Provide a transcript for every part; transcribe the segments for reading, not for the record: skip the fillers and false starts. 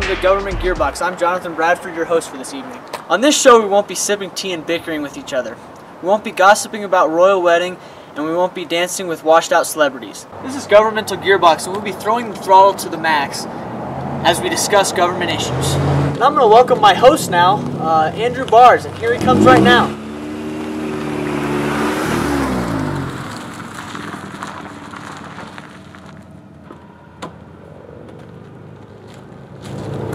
to Government Gearbox. I'm Jonathan Bradford, your host for this evening. On this show, we won't be sipping tea and bickering with each other. We won't be gossiping about royal wedding, and we won't be dancing with washed-out celebrities. This is Governmental Gearbox, and we'll be throwing the throttle to the max as we discuss government issues. And I'm going to welcome my host now, Andrew Bars, and here he comes right now.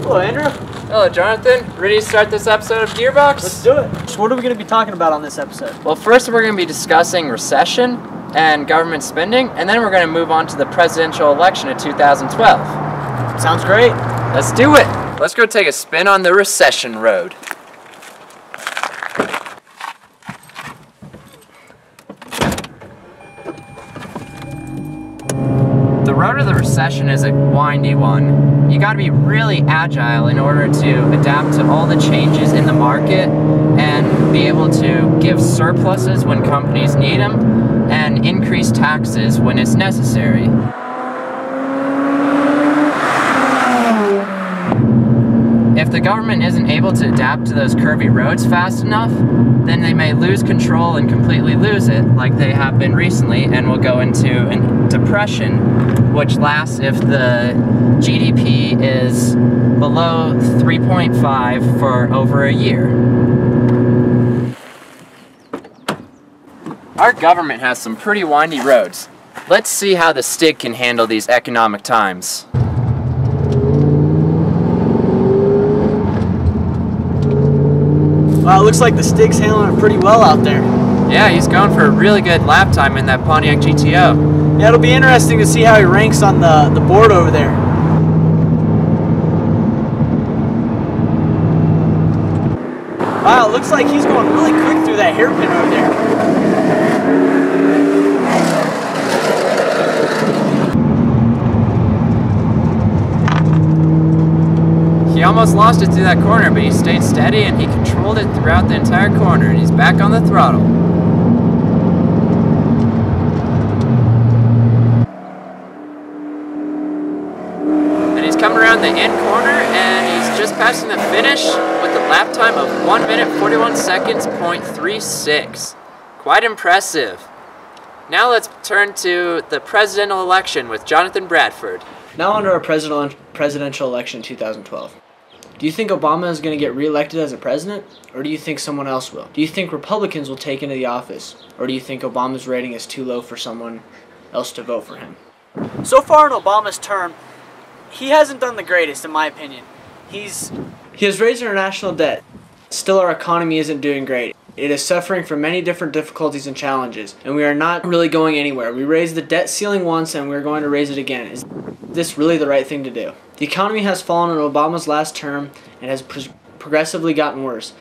Hello, Andrew. Hello, Jonathan. Ready to start this episode of Gearbox? Let's do it. So what are we going to be talking about on this episode? Well, first we're going to be discussing recession and government spending, and then we're going to move on to the presidential election of 2012. Sounds great. Let's do it. Let's go take a spin on the recession road. The road of the recession is a windy one. You gotta be really agile in order to adapt to all the changes in the market and be able to give surpluses when companies need them and increase taxes when it's necessary. If the government isn't able to adapt to those curvy roads fast enough, then they may lose control and completely lose it, like they have been recently, and will go into a depression, which lasts if the GDP is below 3.5 for over a year. Our government has some pretty windy roads. Let's see how the STIG can handle these economic times. Wow, it looks like the STIG's handling it pretty well out there. Yeah, he's going for a really good lap time in that Pontiac GTO. Yeah, it'll be interesting to see how he ranks on the board over there. Wow, it looks like he's going really quick through that hairpin over there. He almost lost it through that corner, but he stayed steady and he controlled it throughout the entire corner, and he's back on the throttle. And he's coming around the end corner, and he's just passing the finish with a lap time of 1 minute 41 seconds, .36. Quite impressive. Now let's turn to the presidential election with Jonathan Bradford. Now on to our presidential election in 2012. Do you think Obama is going to get reelected as a president, or do you think someone else will? Do you think Republicans will take into the office, or do you think Obama's rating is too low for someone else to vote for him? So far in Obama's term, he hasn't done the greatest in my opinion. He has raised our national debt. Still, our economy isn't doing great. It is suffering from many different difficulties and challenges, and we are not really going anywhere. We raised the debt ceiling once, and we're going to raise it again. Is this really the right thing to do? The economy has fallen in Obama's last term and has progressively gotten worse,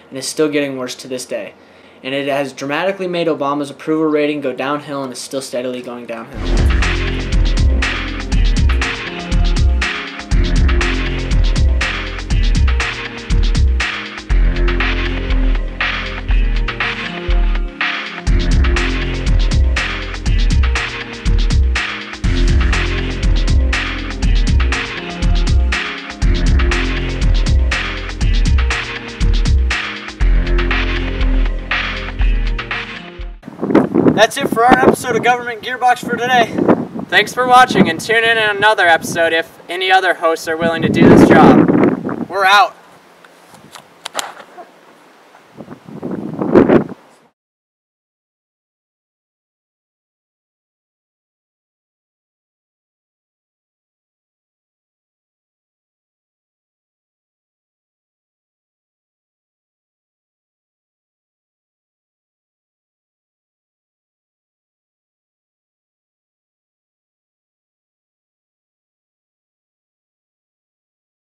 and is still getting worse to this day. And it has dramatically made Obama's approval rating go downhill, and is still steadily going downhill. That's it for our episode of Government Gearbox for today. Thanks for watching, and tune in another episode if any other hosts are willing to do this job. We're out.